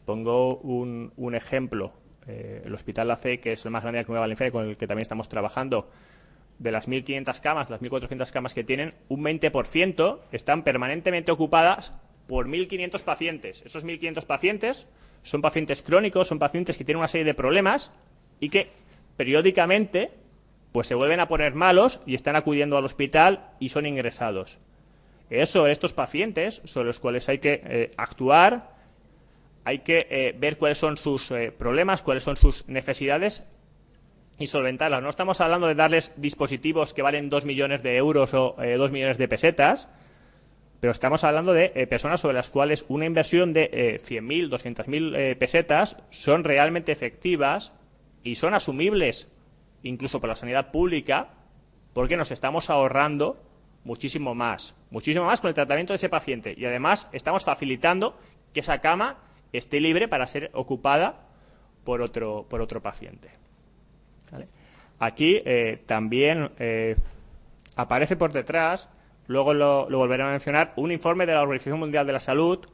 pongo un ejemplo. El Hospital La Fe, que es el más grande de la Comunidad Valenciana, con el que también estamos trabajando, de las 1.500 camas, las 1.400 camas que tienen, un 20% están permanentemente ocupadas por 1.500 pacientes. Esos 1.500 pacientes son pacientes crónicos, son pacientes que tienen una serie de problemas y que periódicamente pues se vuelven a poner malos y están acudiendo al hospital y son ingresados. Estos pacientes son los cuales hay que actuar, hay que ver cuáles son sus problemas, cuáles son sus necesidades y solventarlas. No estamos hablando de darles dispositivos que valen 2 millones de euros o 2 millones de pesetas, pero estamos hablando de personas sobre las cuales una inversión de 100.000, 200.000 pesetas son realmente efectivas y son asumibles incluso por la sanidad pública, porque nos estamos ahorrando muchísimo más con el tratamiento de ese paciente, y además estamos facilitando que esa cama esté libre para ser ocupada por otro paciente. ¿Vale? Aquí también aparece por detrás, luego lo volveré a mencionar, un informe de la Organización Mundial de la Salud,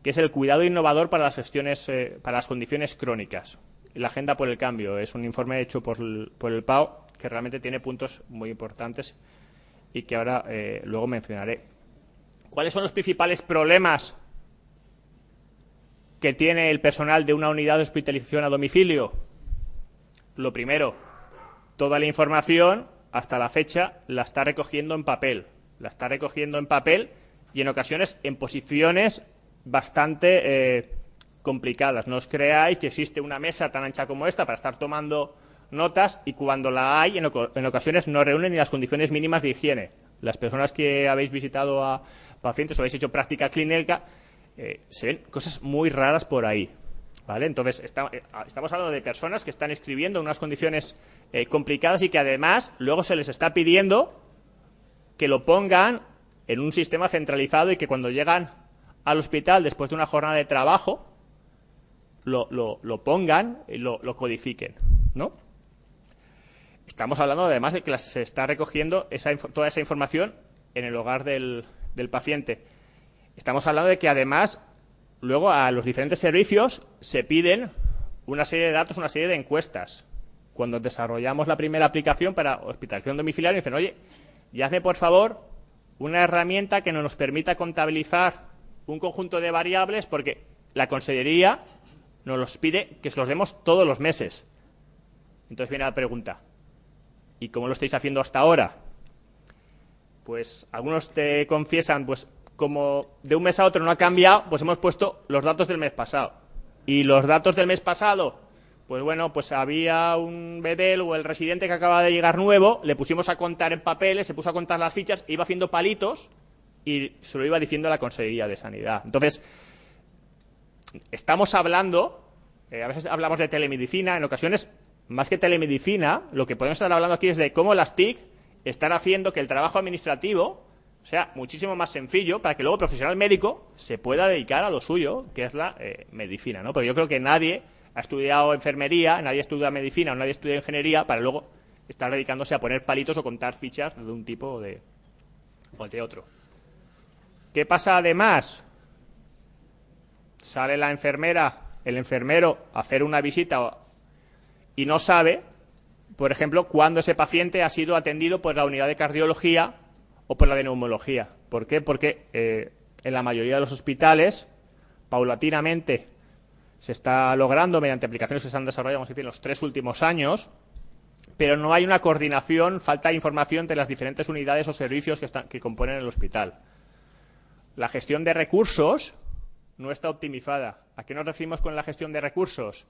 que es el cuidado innovador para las gestiones, para las condiciones crónicas. La Agenda por el Cambio es un informe hecho por el PAO que realmente tiene puntos muy importantes y que ahora luego mencionaré. ¿Cuáles son los principales problemas que tiene el personal de una unidad de hospitalización a domicilio? Lo primero, toda la información hasta la fecha la está recogiendo en papel. La está recogiendo en papel y en ocasiones en posiciones bastante complicadas. No os creáis que existe una mesa tan ancha como esta para estar tomando notas, y cuando la hay, en ocasiones no reúnen ni las condiciones mínimas de higiene. Las personas que habéis visitado a pacientes o habéis hecho práctica clínica, se ven cosas muy raras por ahí. ¿Vale? Entonces, estamos hablando de personas que están escribiendo en unas condiciones complicadas y que además luego se les está pidiendo que lo pongan en un sistema centralizado y que cuando llegan al hospital después de una jornada de trabajo lo pongan y lo codifiquen, ¿no? Estamos hablando además de que se está recogiendo toda esa información en el hogar del paciente. Estamos hablando de que además luego a los diferentes servicios se piden una serie de datos, una serie de encuestas. Cuando desarrollamos la primera aplicación para hospitalización domiciliaria, dicen, oye, y hazme por favor una herramienta que nos permita contabilizar un conjunto de variables, porque la Consellería nos los pide que se los demos todos los meses. Entonces viene la pregunta, ¿y cómo lo estáis haciendo hasta ahora? Pues algunos te confiesan, pues como de un mes a otro no ha cambiado, pues hemos puesto los datos del mes pasado. Y los datos del mes pasado, pues bueno, pues había un bedel o el residente que acaba de llegar nuevo, le pusimos a contar en papeles, se puso a contar las fichas, iba haciendo palitos y se lo iba diciendo a la Consejería de Sanidad. Entonces, estamos hablando, a veces hablamos de telemedicina, en ocasiones, más que telemedicina, lo que podemos estar hablando aquí es de cómo las TIC están haciendo que el trabajo administrativo sea muchísimo más sencillo para que luego el profesional médico se pueda dedicar a lo suyo, que es la medicina, ¿no? Porque yo creo que nadie ha estudiado enfermería, nadie estudia medicina o nadie estudia ingeniería para luego estar dedicándose a poner palitos o contar fichas de un tipo o de otro. ¿Qué pasa además? Sale la enfermera, el enfermero a hacer una visita y no sabe, por ejemplo, cuándo ese paciente ha sido atendido por la unidad de cardiología o por la de neumología. ¿Por qué? Porque en la mayoría de los hospitales, paulatinamente, se está logrando mediante aplicaciones que se han desarrollado, vamos a decir, en los 3 últimos años, pero no hay una coordinación, falta de información entre las diferentes unidades o servicios que componen el hospital. La gestión de recursos no está optimizada. ¿A qué nos referimos con la gestión de recursos?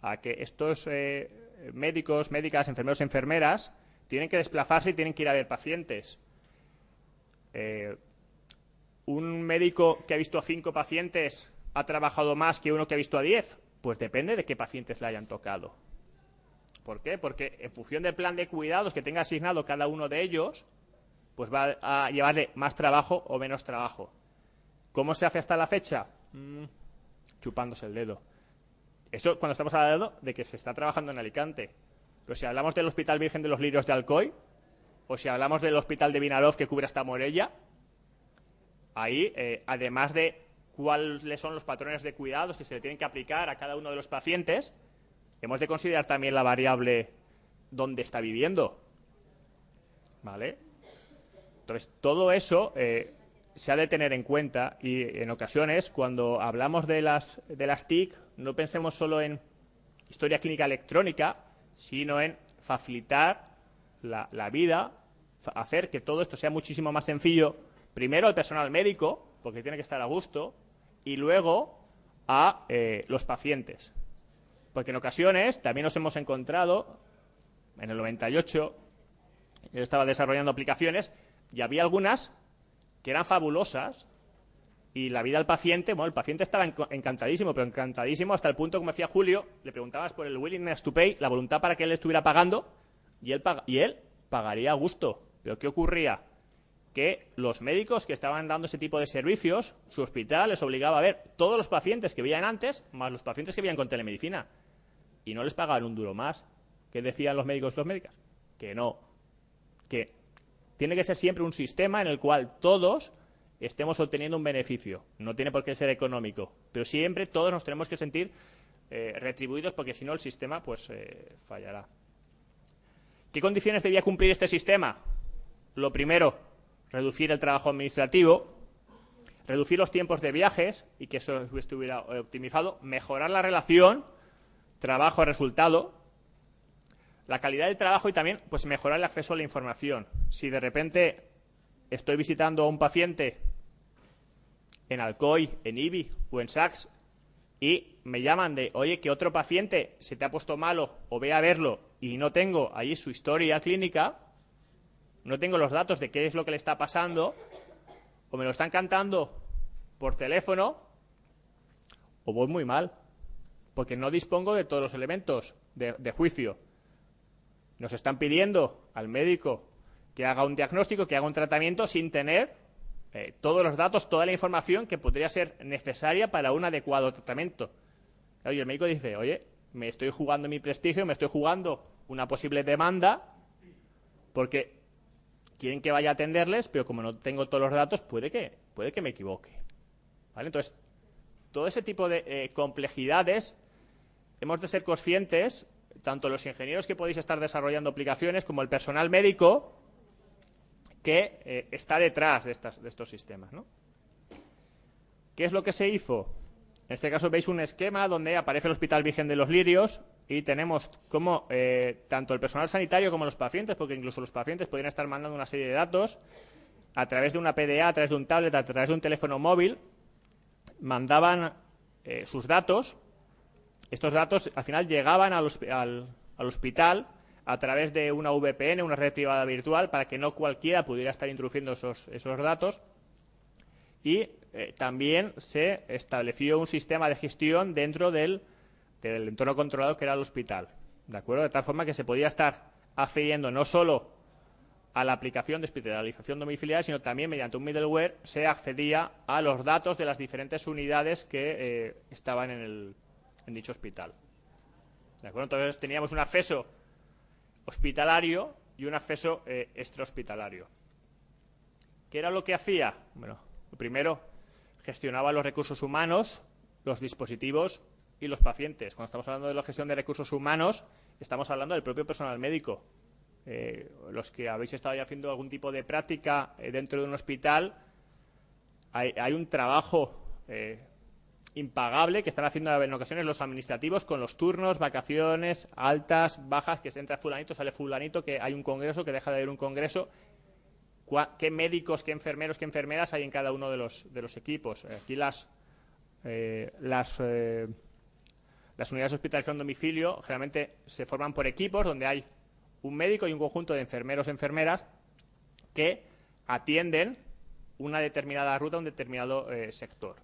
A que estos médicos, médicas, enfermeros, enfermeras tienen que desplazarse y tienen que ir a ver pacientes. ¿Un médico que ha visto a 5 pacientes ha trabajado más que uno que ha visto a 10? Pues depende de qué pacientes le hayan tocado. ¿Por qué? Porque en función del plan de cuidados que tenga asignado cada uno de ellos, pues va a llevarle más trabajo o menos trabajo. ¿Cómo se hace hasta la fecha? Chupándose el dedo. Eso cuando estamos hablando de que se está trabajando en Alicante. Pero si hablamos del Hospital Virgen de los Lirios de Alcoy, o si hablamos del Hospital de Vinaròs que cubre hasta Morella, ahí, además de cuáles son los patrones de cuidados que se le tienen que aplicar a cada uno de los pacientes, hemos de considerar también la variable dónde está viviendo. ¿Vale? Entonces, todo eso se ha de tener en cuenta, y en ocasiones, cuando hablamos de las TIC, no pensemos solo en historia clínica electrónica, sino en facilitar la vida, hacer que todo esto sea muchísimo más sencillo, primero al personal médico, porque tiene que estar a gusto, y luego a los pacientes. Porque en ocasiones también nos hemos encontrado, en el 98, yo estaba desarrollando aplicaciones, y había algunas que eran fabulosas, y la vida del paciente, bueno, el paciente estaba encantadísimo, pero encantadísimo hasta el punto, como decía Julio, le preguntabas por el willingness to pay, la voluntad para que él estuviera pagando, y él pagaría a gusto. Pero ¿qué ocurría? Que los médicos que estaban dando ese tipo de servicios, su hospital les obligaba a ver todos los pacientes que veían antes, más los pacientes que veían con telemedicina, y no les pagaban un duro más. ¿Qué decían los médicos y las médicas? Que no, que tiene que ser siempre un sistema en el cual todos estemos obteniendo un beneficio. No tiene por qué ser económico, pero siempre todos nos tenemos que sentir retribuidos, porque si no el sistema pues fallará. ¿Qué condiciones debía cumplir este sistema? Lo primero, reducir el trabajo administrativo, reducir los tiempos de viajes y que eso estuviera optimizado, mejorar la relación trabajo-resultado, la calidad del trabajo y también pues mejorar el acceso a la información. Si de repente estoy visitando a un paciente en Alcoy, en IBI o en SACS y me llaman de, oye, que otro paciente se te ha puesto malo o ve a verlo y no tengo allí su historia clínica, no tengo los datos de qué es lo que le está pasando, o me lo están cantando por teléfono, o voy muy mal, porque no dispongo de todos los elementos de juicio. Nos están pidiendo al médico que haga un diagnóstico, que haga un tratamiento sin tener todos los datos, toda la información que podría ser necesaria para un adecuado tratamiento. Claro, y el médico dice, oye, me estoy jugando mi prestigio, me estoy jugando una posible demanda, porque quieren que vaya a atenderles, pero como no tengo todos los datos, puede que me equivoque. ¿Vale? Entonces, todo ese tipo de complejidades hemos de ser conscientes, tanto los ingenieros que podéis estar desarrollando aplicaciones como el personal médico que está detrás de estos sistemas, ¿no? ¿Qué es lo que se hizo? En este caso veis un esquema donde aparece el Hospital Virgen de los Lirios y tenemos como tanto el personal sanitario como los pacientes, porque incluso los pacientes podrían estar mandando una serie de datos a través de una PDA, a través de un tablet, a través de un teléfono móvil, mandaban sus datos. Estos datos al final llegaban al hospital a través de una VPN, una red privada virtual, para que no cualquiera pudiera estar introduciendo esos datos. Y también se estableció un sistema de gestión dentro del entorno controlado que era el hospital, ¿de acuerdo? De tal forma que se podía estar accediendo no solo a la aplicación de hospitalización domiciliaria, sino también mediante un middleware se accedía a los datos de las diferentes unidades que estaban en dicho hospital. ¿De acuerdo? Entonces teníamos un acceso hospitalario y un acceso extrahospitalario. ¿Qué era lo que hacía? Bueno, lo primero, gestionaba los recursos humanos, los dispositivos y los pacientes. Cuando estamos hablando de la gestión de recursos humanos, estamos hablando del propio personal médico. Los que habéis estado ya haciendo algún tipo de práctica dentro de un hospital, hay un trabajo impagable que están haciendo en ocasiones los administrativos con los turnos, vacaciones, altas, bajas, que se entra fulanito, sale fulanito, que hay un congreso, que deja de haber un congreso. ¿Qué médicos, qué enfermeros, qué enfermeras hay en cada uno de los equipos? Aquí las unidades de hospitalización domicilio generalmente se forman por equipos donde hay un médico y un conjunto de enfermeros y enfermeras que atienden una determinada ruta, un determinado sector.